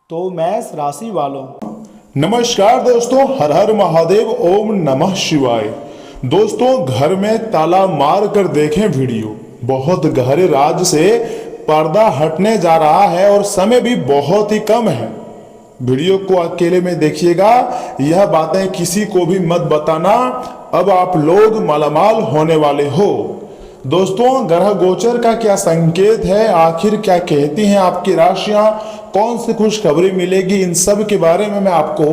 तो मैष राशि वालों, नमस्कार दोस्तों, हर हर महादेव, ओम नमः शिवाय। दोस्तों, घर में ताला मार कर देखें वीडियो। बहुत गहरे राज से पर्दा हटने जा रहा है और समय भी बहुत ही कम है। वीडियो को अकेले में देखिएगा, यह बातें किसी को भी मत बताना, अब आप लोग मालामाल होने वाले हो। दोस्तों, ग्रह गोचर का क्या संकेत है, आखिर क्या कहती हैं आपकी राशियां, कौन सी खुशखबरी मिलेगी, इन सब के बारे में मैं आपको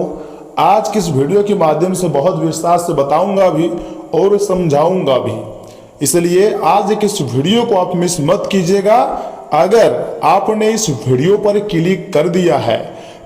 आज की इस वीडियो के माध्यम से बहुत विस्तार से बताऊंगा भी और समझाऊंगा भी। इसलिए आज की इस वीडियो को आप मिस मत कीजिएगा। अगर आपने इस वीडियो पर क्लिक कर दिया है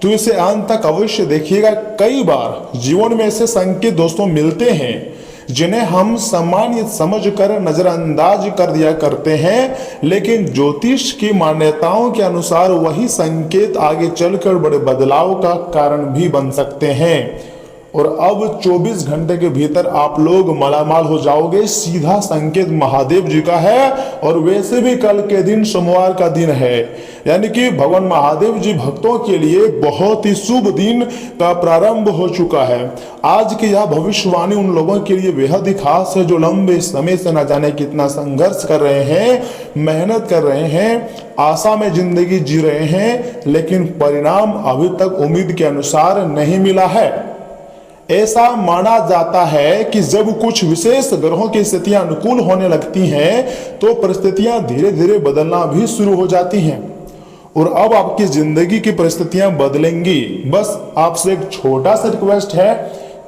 तो इसे अंत तक अवश्य देखिएगा। कई बार जीवन में ऐसे संकेत दोस्तों मिलते हैं जिन्हें हम सामान्य समझकर नजरअंदाज कर दिया करते हैं, लेकिन ज्योतिष की मान्यताओं के अनुसार वही संकेत आगे चलकर बड़े बदलाव का कारण भी बन सकते हैं। और अब 24 घंटे के भीतर आप लोग मालामाल हो जाओगे। सीधा संकेत महादेव जी का है और वैसे भी कल के दिन सोमवार का दिन है, यानी कि भगवान महादेव जी भक्तों के लिए बहुत ही शुभ दिन का प्रारंभ हो चुका है। आज की यह भविष्यवाणी उन लोगों के लिए बेहद ही खास है जो लंबे समय से न जाने कितना संघर्ष कर रहे हैं, मेहनत कर रहे हैं, आशा में जिंदगी जी रहे हैं, लेकिन परिणाम अभी तक उम्मीद के अनुसार नहीं मिला है। ऐसा माना जाता है कि जब कुछ विशेष ग्रहों की स्थितियां अनुकूल होने लगती हैं तो परिस्थितियां धीरे धीरे बदलना भी शुरू हो जाती हैं और अब आपकी जिंदगी की परिस्थितियां बदलेंगी। बस आपसे एक छोटा सा रिक्वेस्ट है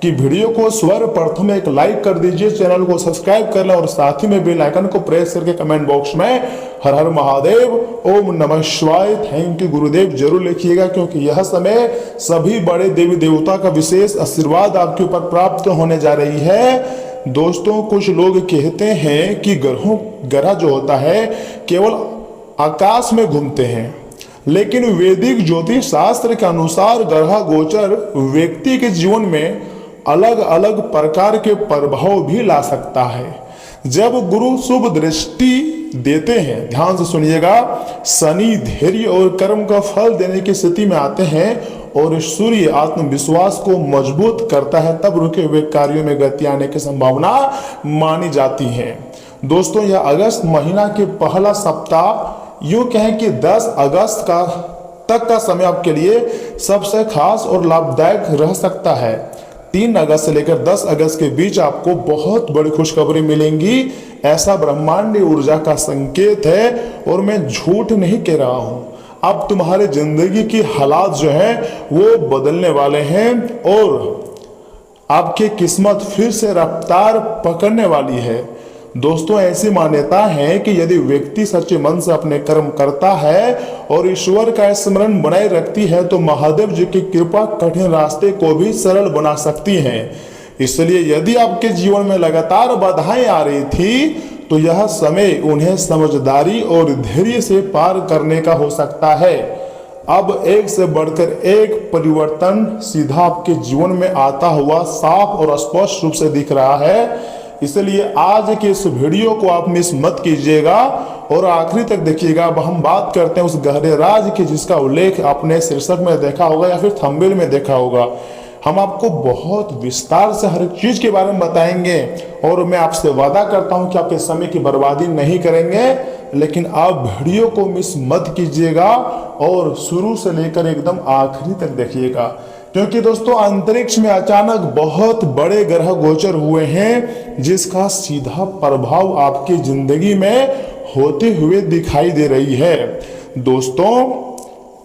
कि वीडियो को सर्वप्रथम एक लाइक कर दीजिए, चैनल को सब्सक्राइब कर लें और साथ ही में बेल आइकन को प्रेस करके कमेंट बॉक्स में हर हर महादेव, ओम नमः शिवाय, थैंक यू गुरुदेव जरूर लिखिएगा, क्योंकि यह समय सभी बड़े देवी देवता का विशेष आशीर्वाद आपके ऊपर प्राप्त होने जा रही है। दोस्तों, कुछ लोग कहते हैं कि ग्रह जो होता है केवल आकाश में घूमते हैं, लेकिन वैदिक ज्योतिष शास्त्र के अनुसार ग्रह गोचर व्यक्ति के जीवन में अलग अलग प्रकार के प्रभाव भी ला सकता है। जब गुरु शुभ दृष्टि देते हैं, ध्यान से सुनिएगा, शनि धैर्य और कर्म का फल देने की स्थिति में आते हैं और सूर्य आत्मविश्वास को मजबूत करता है, तब रुके हुए कार्यों में गति आने की संभावना मानी जाती है। दोस्तों, यह अगस्त महीना के पहला सप्ताह, यूं कहें कि 10 अगस्त तक का समय आपके लिए सबसे खास और लाभदायक रह सकता है। 3 अगस्त से लेकर 10 अगस्त के बीच आपको बहुत बड़ी खुशखबरी मिलेंगी, ऐसा ब्रह्मांडीय ऊर्जा का संकेत है और मैं झूठ नहीं कह रहा हूं। अब तुम्हारे जिंदगी की हालात जो है वो बदलने वाले हैं और आपकी किस्मत फिर से रफ्तार पकड़ने वाली है। दोस्तों, ऐसी मान्यता है कि यदि व्यक्ति सच्चे मन से अपने कर्म करता है और ईश्वर का स्मरण बनाए रखती है तो महादेव जी की कृपा कठिन रास्ते को भी सरल बना सकती है। इसलिए यदि आपके जीवन में लगातार बाधाएं आ रही थी तो यह समय उन्हें समझदारी और धैर्य से पार करने का हो सकता है। अब एक से बढ़कर एक परिवर्तन सीधा आपके जीवन में आता हुआ साफ और स्पष्ट रूप से दिख रहा है। इसलिए आज के इस वीडियो को आप मिस मत कीजिएगा और आखिरी तक देखिएगा। अब हम बात करते हैं उस गहरे राज की जिसका उल्लेख आपने शीर्षक में देखा होगा या फिर थंबनेल में देखा होगा। हम आपको बहुत विस्तार से हर एक चीज के बारे में बताएंगे और मैं आपसे वादा करता हूं कि आपके समय की बर्बादी नहीं करेंगे। लेकिन आप वीडियो को मिस मत कीजिएगा और शुरू से लेकर एकदम आखिरी तक देखिएगा, क्योंकि दोस्तों अंतरिक्ष में अचानक बहुत बड़े ग्रह गोचर हुए हैं जिसका सीधा प्रभाव आपकी जिंदगी में होते हुए दिखाई दे रही है। दोस्तों,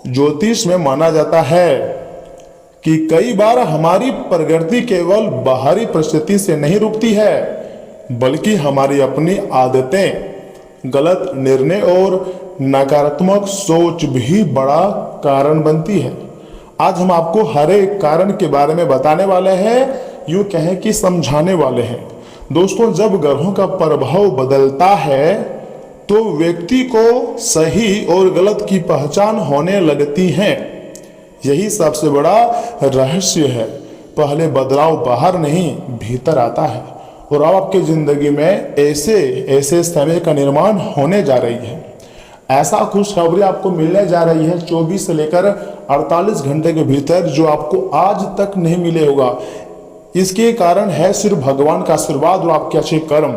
ज्योतिष में माना जाता है कि कई बार हमारी प्रगति केवल बाहरी परिस्थिति से नहीं रुकती है, बल्कि हमारी अपनी आदतें, गलत निर्णय और नकारात्मक सोच भी बड़ा कारण बनती है। आज हम आपको हर एक कारण के बारे में बताने वाले हैं, यूं कहें कि समझाने वाले हैं। दोस्तों, जब ग्रहों का प्रभाव बदलता है तो व्यक्ति को सही और गलत की पहचान होने लगती है। यही सबसे बड़ा रहस्य है। पहले बदलाव बाहर नहीं भीतर आता है और अब आपकी जिंदगी में ऐसे समय का निर्माण होने जा रही है। ऐसा खुशखबरी आपको मिलने जा रही है 24 से लेकर 48 घंटे के भीतर जो आपको आज तक नहीं मिले होगा। इसके कारण है सिर्फ भगवान का आशीर्वाद और आपके अच्छे कर्म।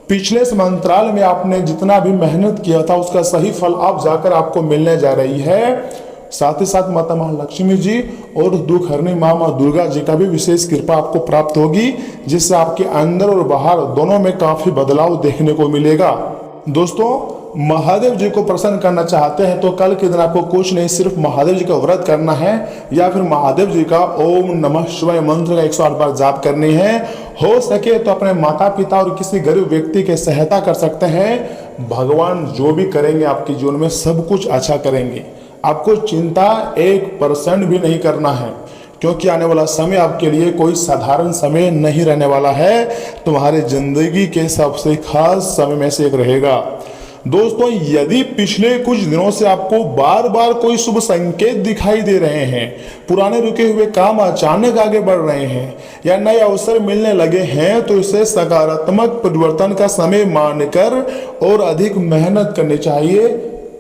पिछले समंतराल में आपने जितना भी मेहनत किया था उसका सही फल अब जाकर आपको मिलने जा रही है। साथ ही साथ माता महालक्ष्मी जी और दुख हरनी माँ दुर्गा जी का भी विशेष कृपा आपको प्राप्त होगी, जिससे आपके अंदर और बाहर दोनों में काफी बदलाव देखने को मिलेगा। दोस्तों, महादेव जी को प्रसन्न करना चाहते हैं तो कल के दिन आपको कुछ नहीं, सिर्फ महादेव जी का व्रत करना है या फिर महादेव जी का ओम नमः शिवाय मंत्र का 108 बार जाप करनी है। हो सके तो अपने माता पिता और किसी गरीब व्यक्ति की सहायता कर सकते हैं। भगवान जो भी करेंगे आपके जीवन में सब कुछ अच्छा करेंगे। आपको चिंता 1% भी नहीं करना है, क्योंकि आने वाला समय आपके लिए कोई साधारण समय नहीं रहने वाला है। तुम्हारे जिंदगी के सबसे खास समय में से एक रहेगा। दोस्तों, यदि पिछले कुछ दिनों से आपको बार बार कोई शुभ संकेत दिखाई दे रहे हैं, पुराने रुके हुए काम अचानक आगे बढ़ रहे हैं या नए अवसर मिलने लगे हैं, तो इसे सकारात्मक परिवर्तन का समय मानकर और अधिक मेहनत करनी चाहिए।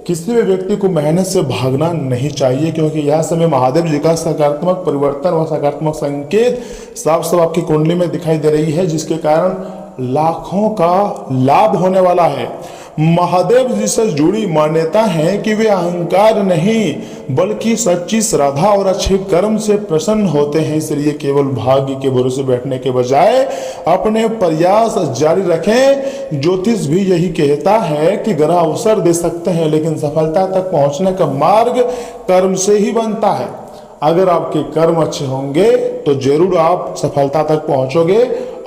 किसी भी व्यक्ति को मेहनत से भागना नहीं चाहिए, क्योंकि यह समय महादेव जी का सकारात्मक परिवर्तन व सकारात्मक संकेत साफ साफ आपकी कुंडली में दिखाई दे रही है, जिसके कारण लाखों का लाभ होने वाला है। महादेव जी से जुड़ी मान्यता है कि वे अहंकार नहीं बल्कि सच्ची श्रद्धा और अच्छे कर्म से प्रसन्न होते हैं। इसलिए केवल भाग्य के भरोसे बैठने के बजाय अपने प्रयास जारी रखें। ज्योतिष भी यही कहता है कि ग्रह अवसर दे सकते हैं, लेकिन सफलता तक पहुंचने का मार्ग कर्म से ही बनता है। अगर आपके कर्म अच्छे होंगे तो जरूर आप सफलता तक पहुंचोगे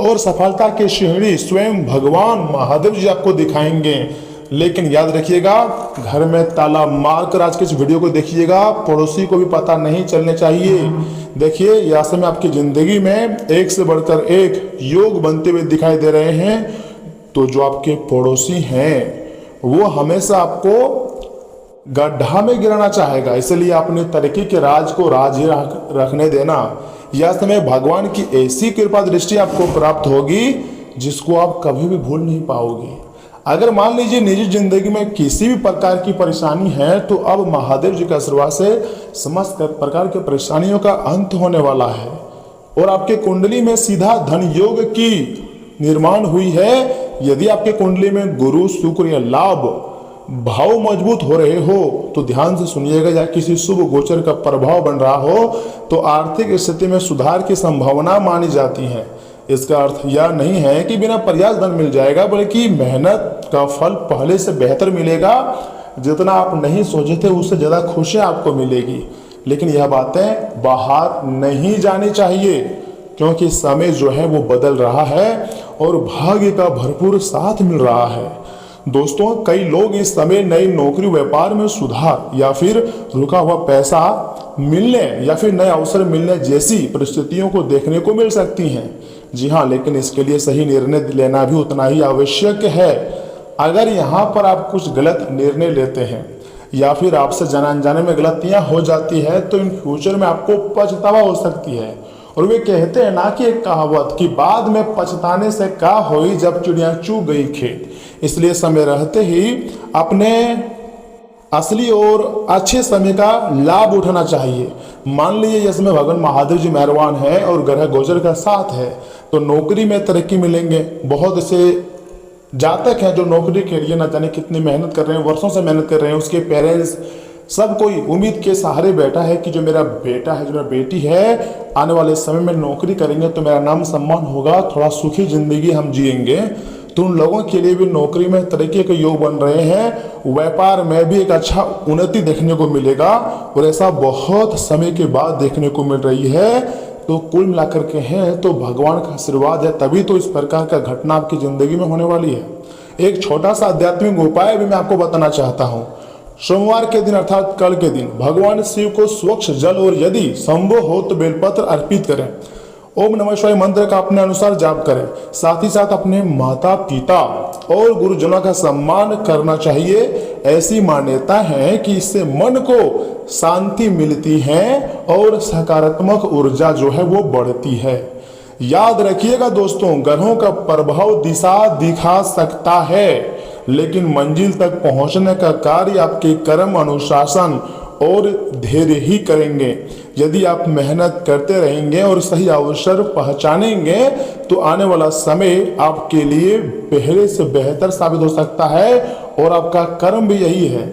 और सफलता की सीढ़ी स्वयं भगवान महादेव जी आपको दिखाएंगे। लेकिन याद रखिएगा, घर में ताला मारकर आज के इस वीडियो को देखिएगा, पड़ोसी को भी पता नहीं चलने चाहिए। देखिए, यह समय आपकी जिंदगी में एक से बढ़कर एक योग बनते हुए दिखाई दे रहे हैं। तो जो आपके पड़ोसी हैं वो हमेशा आपको गड्ढा में गिराना चाहेगा, इसलिए अपनी तरक्की के राज को राज ही रखने देना। यह समय भगवान की ऐसी कृपा दृष्टि आपको प्राप्त होगी जिसको आप कभी भी भूल नहीं पाओगे। अगर मान लीजिए निजी जिंदगी में किसी भी प्रकार की परेशानी है, तो अब महादेव जी के आशीर्वाद से समस्त प्रकार की परेशानियों का अंत होने वाला है और आपके कुंडली में सीधा धन योग की निर्माण हुई है। यदि आपके कुंडली में गुरु शुक्र या लाभ भाव मजबूत हो रहे हो तो ध्यान से सुनिएगा, या किसी शुभ गोचर का प्रभाव बन रहा हो तो आर्थिक स्थिति में सुधार की संभावना मानी जाती है। इसका अर्थ यह नहीं है कि बिना प्रयास धन मिल जाएगा, बल्कि मेहनत का फल पहले से बेहतर मिलेगा। जितना आप नहीं सोचे थे उससे ज़्यादा खुशियाँ आपको मिलेगी। लेकिन यह बातें बाहर नहीं जानी चाहिए, क्योंकि समय जो है वो बदल रहा है और भाग्य का भरपूर साथ मिल रहा है। दोस्तों, कई लोग इस समय नई नौकरी व्यापार में सुधार या फिर रुका हुआ पैसा मिलने या फिर नए अवसर मिलने जैसी परिस्थितियों को देखने को मिल सकती हैं। जी हाँ, लेकिन इसके लिए सही निर्णय लेना भी उतना ही आवश्यक है। अगर यहाँ पर आप कुछ गलत निर्णय लेते हैं या फिर आपसे जाने अनजाने में गलतियाँ हो जाती है तो इन फ्यूचर में आपको पछतावा हो सकती है। और वे कहते हैं ना कि एक कहावत कि बाद में पछताने से क्या होई जब चिड़िया चूग गई खेत। इसलिए समय रहते ही अपने असली और अच्छे समय का लाभ उठाना चाहिए। मान लीजिए यह समय भगवान महादेव जी मेहरबान है और ग्रह गोचर का साथ है तो नौकरी में तरक्की मिलेंगे। बहुत से जातक हैं जो नौकरी के लिए न जाने कितनी मेहनत कर रहे हैं, वर्षों से मेहनत कर रहे हैं। उसके पेरेंट्स सब कोई उम्मीद के सहारे बैठा है कि जो मेरा बेटा है, जो मेरा बेटी है, आने वाले समय में नौकरी करेंगे तो मेरा नाम सम्मान होगा, थोड़ा सुखी जिंदगी हम जिएंगे। तो उन लोगों के लिए भी नौकरी में तरक्की के योग बन रहे हैं। व्यापार में भी एक अच्छा उन्नति देखने को मिलेगा और ऐसा बहुत समय के बाद देखने को मिल रही है। तो कुल मिलाकर के हैं तो भगवान का आशीर्वाद है, तभी तो इस प्रकार का घटना आपकी जिंदगी में होने वाली है। एक छोटा सा आध्यात्मिक उपाय भी मैं आपको बताना चाहता हूँ। सोमवार के दिन अर्थात कल के दिन भगवान शिव को स्वच्छ जल और यदि संभव हो तो बेलपत्र अर्पित करें। ओम नमः शिवाय मंत्र का अपने अनुसार जाप करें। साथ ही साथ अपने माता पिता और गुरुजनों का सम्मान करना चाहिए। ऐसी मान्यता है कि इससे मन को शांति मिलती है और सकारात्मक ऊर्जा जो है वो बढ़ती है। याद रखिएगा दोस्तों, ग्रहों का प्रभाव दिशा दिखा सकता है, लेकिन मंजिल तक पहुंचने का कार्य आपके कर्म, अनुशासन और धैर्य ही करेंगे। यदि आप मेहनत करते रहेंगे और सही अवसर पहचानेंगे तो आने वाला समय आपके लिए पहले से बेहतर साबित हो सकता है। और आपका कर्म भी यही है,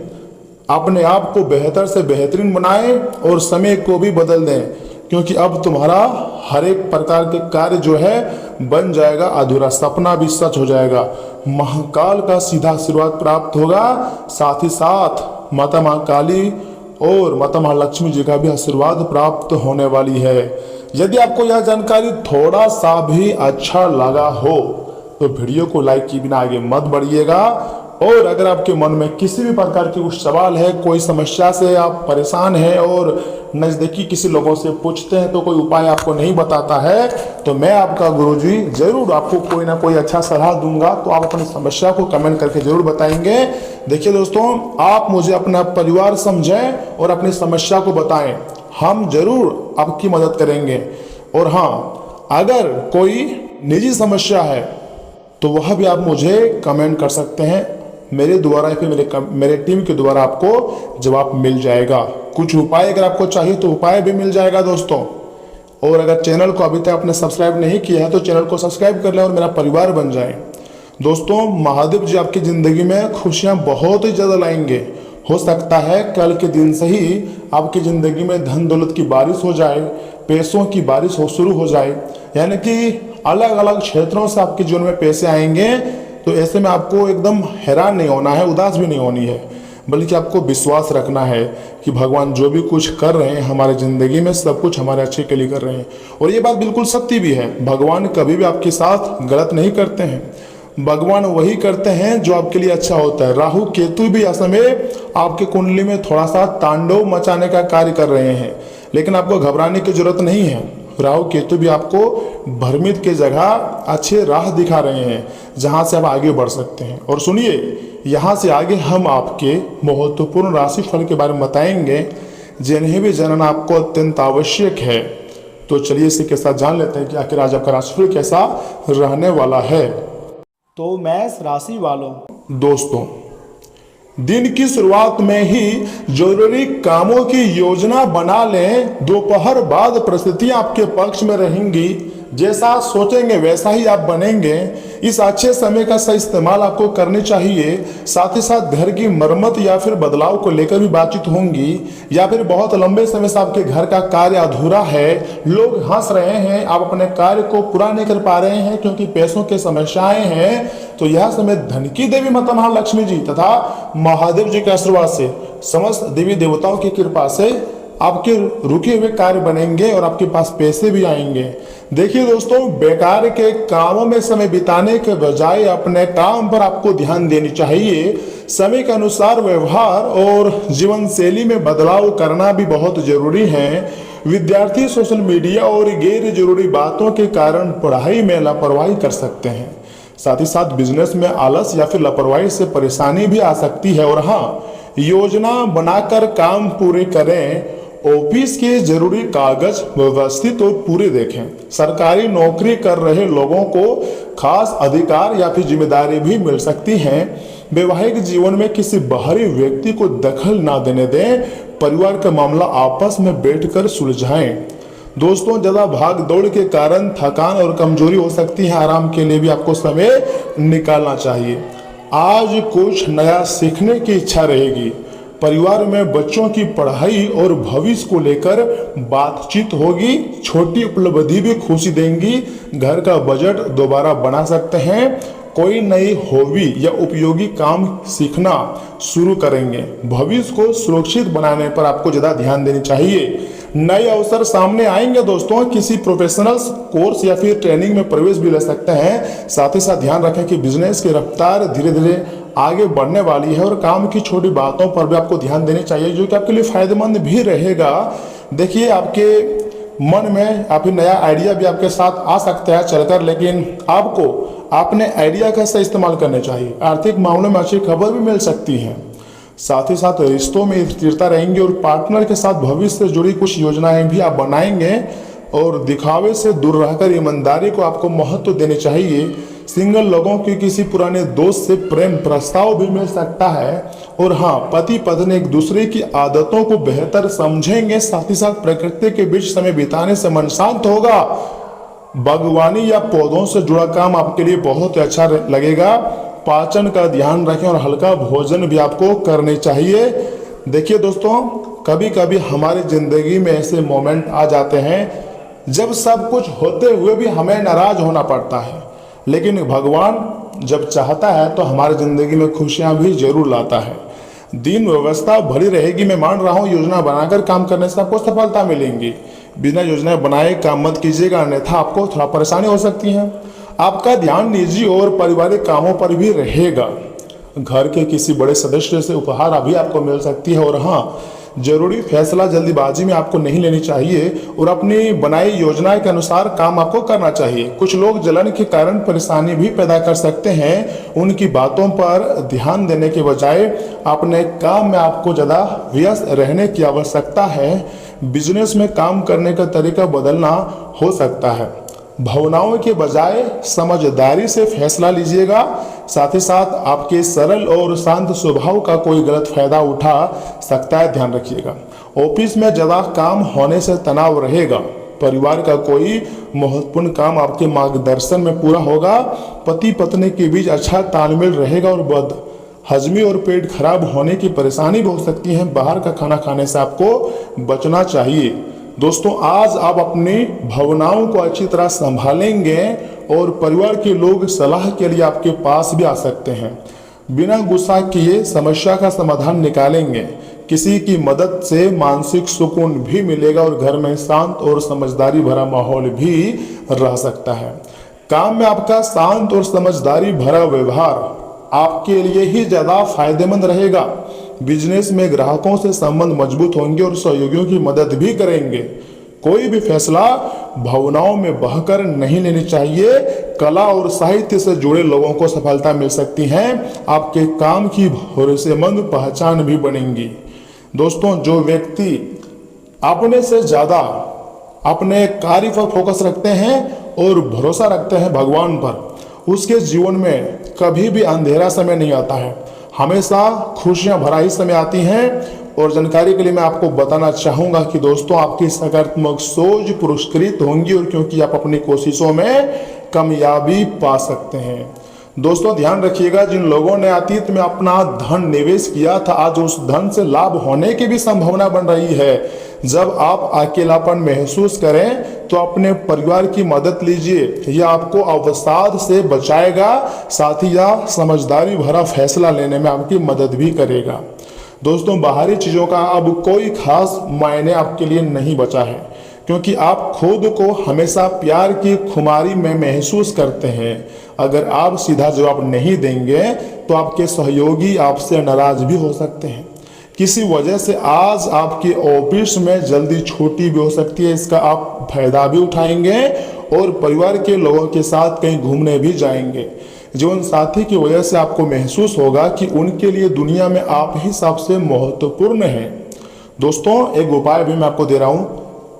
अपने आप को बेहतर से बेहतरीन बनाएं और समय को भी बदल दें, क्योंकि अब तुम्हारा हर एक प्रकार के कार्य जो है बन जाएगा अधूरा, सपना भी सच हो जाएगा। महाकाल का सीधा आशीर्वाद प्राप्त होगा, साथ ही साथ माता महाकाली और माता महालक्ष्मी जी का भी आशीर्वाद प्राप्त होने वाली है। यदि आपको यह जानकारी थोड़ा सा भी अच्छा लगा हो तो वीडियो को लाइक किए बिना आगे मत बढ़िएगा। और अगर आपके मन में किसी भी प्रकार की कुछ सवाल है, कोई समस्या से आप परेशान हैं और नज़दीकी किसी लोगों से पूछते हैं तो कोई उपाय आपको नहीं बताता है, तो मैं आपका गुरुजी जरूर आपको कोई ना कोई अच्छा सलाह दूंगा। तो आप अपनी समस्या को कमेंट करके जरूर बताएंगे। देखिए दोस्तों, आप मुझे अपना परिवार समझें और अपनी समस्या को बताएं, हम जरूर आपकी मदद करेंगे। और हाँ, अगर कोई निजी समस्या है तो वह भी आप मुझे कमेंट कर सकते हैं, मेरे द्वारा या फिर मेरे टीम के द्वारा आपको जवाब मिल जाएगा। कुछ उपाय अगर आपको चाहिए तो उपाय भी मिल जाएगा दोस्तों। और अगर चैनल को अभी तक आपने सब्सक्राइब नहीं किया है तो चैनल को सब्सक्राइब कर लें और मेरा परिवार बन जाए। दोस्तों, महादेव जी आपकी ज़िंदगी में खुशियाँ बहुत ही ज़्यादा लाएंगे। हो सकता है कल के दिन से ही आपकी ज़िंदगी में धन दौलत की बारिश हो जाए, पैसों की बारिश शुरू हो जाए, यानी कि अलग अलग क्षेत्रों से आपके जीवन में पैसे आएंगे। तो ऐसे में आपको एकदम हैरान नहीं होना है, उदास भी नहीं होनी है, बल्कि आपको विश्वास रखना है कि भगवान जो भी कुछ कर रहे हैं हमारे ज़िंदगी में सब कुछ हमारे अच्छे के लिए कर रहे हैं। और ये बात बिल्कुल सत्य भी है, भगवान कभी भी आपके साथ गलत नहीं करते हैं। भगवान वही करते हैं जो आपके लिए अच्छा होता है। राहु केतु भी असमय आपके कुंडली में थोड़ा सा तांडव मचाने का कार्य कर रहे हैं, लेकिन आपको घबराने की जरूरत नहीं है। राहु केतु भी आपको भ्रमित के जगह अच्छे राह दिखा रहे हैं जहां से आप आगे बढ़ सकते हैं। और सुनिए, यहां से आगे हम आपके महत्वपूर्ण राशि फल के बारे में बताएंगे, जिन्हें भी जानना आपको अत्यंत आवश्यक है। तो चलिए इसी के साथ जान लेते हैं कि आखिर आज आपका राशिफल कैसा रहने वाला है। तो मेष राशि वालों, दोस्तों, दिन की शुरुआत में ही जरूरी कामों की योजना बना लें। दोपहर बाद परिस्थितियां आपके पक्ष में रहेंगी, जैसा सोचेंगे वैसा ही आप बनेंगे। इस अच्छे समय का सही इस्तेमाल आपको करनी चाहिए। साथ ही साथ घर की मरम्मत या फिर बदलाव को लेकर भी बातचीत होंगी, या फिर बहुत लंबे समय से आपके घर का कार्य अधूरा है, लोग हंस रहे हैं, आप अपने कार्य को पूरा नहीं कर पा रहे हैं क्योंकि पैसों की समस्याएं हैं, तो यह समय धन की देवी माता महालक्ष्मी जी तथा महादेव जी के आशीर्वाद से, समस्त देवी देवताओं की कृपा से आपके रुके हुए कार्य बनेंगे और आपके पास पैसे भी आएंगे। देखिए दोस्तों, बेकार के कामों में समय बिताने के बजाय अपने काम पर आपको ध्यान देनी चाहिए। समय के अनुसार व्यवहार और जीवन शैली में बदलाव करना भी बहुत जरूरी है। विद्यार्थी सोशल मीडिया और गैर जरूरी बातों के कारण पढ़ाई में लापरवाही कर सकते हैं। साथ ही साथ बिजनेस में आलस या फिर लापरवाही से परेशानी भी आ सकती है। और हाँ, योजना बनाकर काम पूरे करें। ऑफिस के जरूरी कागज व्यवस्थित और पूरे देखें। सरकारी नौकरी कर रहे लोगों को खास अधिकार या फिर जिम्मेदारी भी मिल सकती हैं। वैवाहिक जीवन में किसी बाहरी व्यक्ति को दखल ना देने दें। परिवार का मामला आपस में बैठकर सुलझाएं। दोस्तों, ज़्यादा भाग दौड़ के कारण थकान और कमजोरी हो सकती है, आराम के लिए भी आपको समय निकालना चाहिए। आज कुछ नया सीखने की इच्छा रहेगी। परिवार में बच्चों की पढ़ाई और भविष्य को लेकर बातचीत होगी। छोटी उपलब्धि भी खुशी देंगी। घर का बजट दोबारा बना सकते हैं। कोई नई हॉबी या उपयोगी काम सीखना शुरू करेंगे। भविष्य को सुरक्षित बनाने पर आपको ज़्यादा ध्यान देनी चाहिए। नए अवसर सामने आएंगे दोस्तों, किसी प्रोफेशनल कोर्स या फिर ट्रेनिंग में प्रवेश भी ले सकते हैं। साथ ही साथ ध्यान रखें कि बिजनेस की रफ्तार धीरे धीरे आगे बढ़ने वाली है और काम की छोटी बातों पर भी आपको ध्यान देनी चाहिए, जो कि आपके लिए फायदेमंद भी रहेगा। देखिए, आपके मन में आप नया आइडिया भी आपके साथ आ सकता है चलकर, लेकिन आपको अपने आइडिया का सही इस्तेमाल करना चाहिए। आर्थिक मामलों में अच्छी खबर भी मिल सकती है। साथ ही साथ रिश्तों में स्थिरता रहेंगी और पार्टनर के साथ भविष्य से जुड़ी कुछ योजनाएं भी आप बनाएंगे। और दिखावे से दूर रहकर ईमानदारी को आपको महत्व देनी चाहिए। सिंगल लोगों की किसी पुराने दोस्त से प्रेम प्रस्ताव भी मिल सकता है। और हाँ, पति पत्नी एक दूसरे की आदतों को बेहतर समझेंगे। साथ ही साथ प्रकृति के बीच समय बिताने से मन शांत होगा। बागवानी या पौधों से जुड़ा काम आपके लिए बहुत अच्छा लगेगा। पाचन का ध्यान रखें और हल्का भोजन भी आपको करने चाहिए। देखिए दोस्तों, कभी कभी हमारी जिंदगी में ऐसे मोमेंट आ जाते हैं जब सब कुछ होते हुए भी हमें नाराज होना पड़ता है, लेकिन भगवान जब चाहता है तो हमारी जिंदगी में खुशियां भी जरूर लाता है। दिन व्यवस्था भली रहेगी, मैं मान रहा हूँ। योजना बनाकर काम करने से आपको सफलता मिलेंगी। बिना योजना बनाए काम मत कीजिएगा, अन्यथा आपको थोड़ा परेशानी हो सकती है। आपका ध्यान निजी और पारिवारिक कामों पर भी रहेगा। घर के किसी बड़े सदस्य से उपहार अभी आपको मिल सकती है। और हाँ, जरूरी फैसला जल्दीबाजी में आपको नहीं लेनी चाहिए और अपनी बनाई योजना के अनुसार काम आपको करना चाहिए। कुछ लोग जलन के कारण परेशानी भी पैदा कर सकते हैं। उनकी बातों पर ध्यान देने के बजाय अपने काम में आपको ज़्यादा व्यस्त रहने की आवश्यकता है। बिजनेस में काम करने का तरीका बदलना हो सकता है। भावनाओं के बजाय समझदारी से फैसला लीजिएगा। साथ ही साथ आपके सरल और शांत स्वभाव का कोई गलत फायदा उठा सकता है, ध्यान रखिएगा। ऑफिस में ज़्यादा काम होने से तनाव रहेगा। परिवार का कोई महत्वपूर्ण काम आपके मार्गदर्शन में पूरा होगा। पति पत्नी के बीच अच्छा तालमेल रहेगा और बदहजमी और पेट खराब होने की परेशानी भी हो सकती है। बाहर का खाना खाने से आपको बचना चाहिए। दोस्तों, आज आप अपनी भावनाओं को अच्छी तरह संभालेंगे और परिवार के लोग सलाह के लिए आपके पास भी आ सकते हैं। बिना गुस्सा किए समस्या का समाधान निकालेंगे। किसी की मदद से मानसिक सुकून भी मिलेगा और घर में शांत और समझदारी भरा माहौल भी रह सकता है। काम में आपका शांत और समझदारी भरा व्यवहार आपके लिए ही ज़्यादा फायदेमंद रहेगा। बिजनेस में ग्राहकों से संबंध मजबूत होंगे और सहयोगियों की मदद भी करेंगे। कोई भी फैसला भावनाओं में बहकर नहीं लेनी चाहिए। कला और साहित्य से जुड़े लोगों को सफलता मिल सकती है। आपके काम की भरोसेमंद पहचान भी बनेंगी। दोस्तों, जो व्यक्ति अपने से ज़्यादा अपने कार्य पर फोकस रखते हैं और भरोसा रखते हैं भगवान पर, उसके जीवन में कभी भी अंधेरा समय नहीं आता है। हमेशा खुशियां भरा ही समय आती हैं। और जानकारी के लिए मैं आपको बताना चाहूँगा कि दोस्तों, आपकी सकारात्मक सोच पुरस्कृत होंगी और क्योंकि आप अपनी कोशिशों में कामयाबी पा सकते हैं। दोस्तों, ध्यान रखिएगा, जिन लोगों ने अतीत में अपना धन निवेश किया था, आज उस धन से लाभ होने की भी संभावना बन रही है। जब आप अकेलापन महसूस करें तो अपने परिवार की मदद लीजिए। यह आपको अवसाद से बचाएगा। साथ ही यह समझदारी भरा फैसला लेने में आपकी मदद भी करेगा। दोस्तों, बाहरी चीज़ों का अब कोई खास मायने आपके लिए नहीं बचा है, क्योंकि आप खुद को हमेशा प्यार की खुमारी में महसूस करते हैं। अगर आप सीधा जवाब नहीं देंगे तो आपके सहयोगी आपसे नाराज भी हो सकते हैं। किसी वजह से आज आपके ऑफिस में जल्दी छुट्टी भी हो सकती है। इसका आप फायदा भी उठाएंगे और परिवार के लोगों के साथ कहीं घूमने भी जाएंगे। जीवन साथी की वजह से आपको महसूस होगा कि उनके लिए दुनिया में आप ही सबसे महत्वपूर्ण हैं। दोस्तों, एक उपाय भी मैं आपको दे रहा हूँ,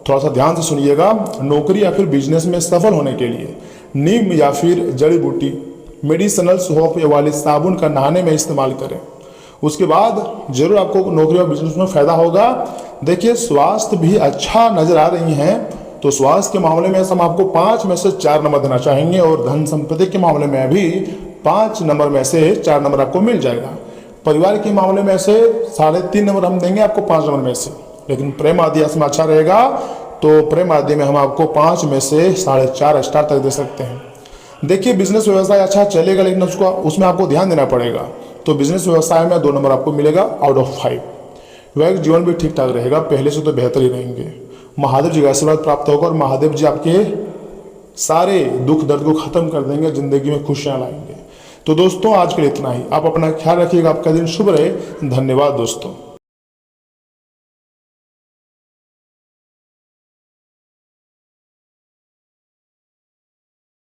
थोड़ा सा ध्यान से सुनिएगा। नौकरी या फिर बिजनेस में सफल होने के लिए नीम या फिर जड़ी बूटी मेडिसिनल सोप वाले साबुन का नहाने में इस्तेमाल करें। उसके बाद जरूर आपको नौकरी और बिजनेस में फायदा होगा। देखिए, स्वास्थ्य भी अच्छा नजर आ रही है, तो स्वास्थ्य के मामले में हम आपको 5 में से 4 नंबर देना चाहेंगे और धन संपत्ति के मामले में भी 5 नंबर में से 4 नंबर आपको मिल जाएगा। परिवार के मामले में से 3.5 नंबर हम देंगे आपको 5 नंबर में से। लेकिन प्रेम आदि में अच्छा रहेगा, तो प्रेम आदि में हम आपको 5 में से 4.5 स्टार तक दे सकते हैं। देखिए, बिजनेस व्यवसाय अच्छा चलेगा, लेकिन उसमें आपको ध्यान देना पड़ेगा। तो बिजनेस व्यवसाय में 2 नंबर आपको मिलेगा आउट ऑफ 5। वैवाहिक जीवन भी ठीक ठाक रहेगा, पहले से तो बेहतर ही रहेंगे। महादेव जी का आशीर्वाद प्राप्त होगा और महादेव जी आपके सारे दुख दर्द को खत्म कर देंगे, जिंदगी में खुशियां लाएंगे। तो दोस्तों, आज के लिए इतना ही। आप अपना ख्याल रखिएगा, आपका दिन शुभ रहे। धन्यवाद दोस्तों।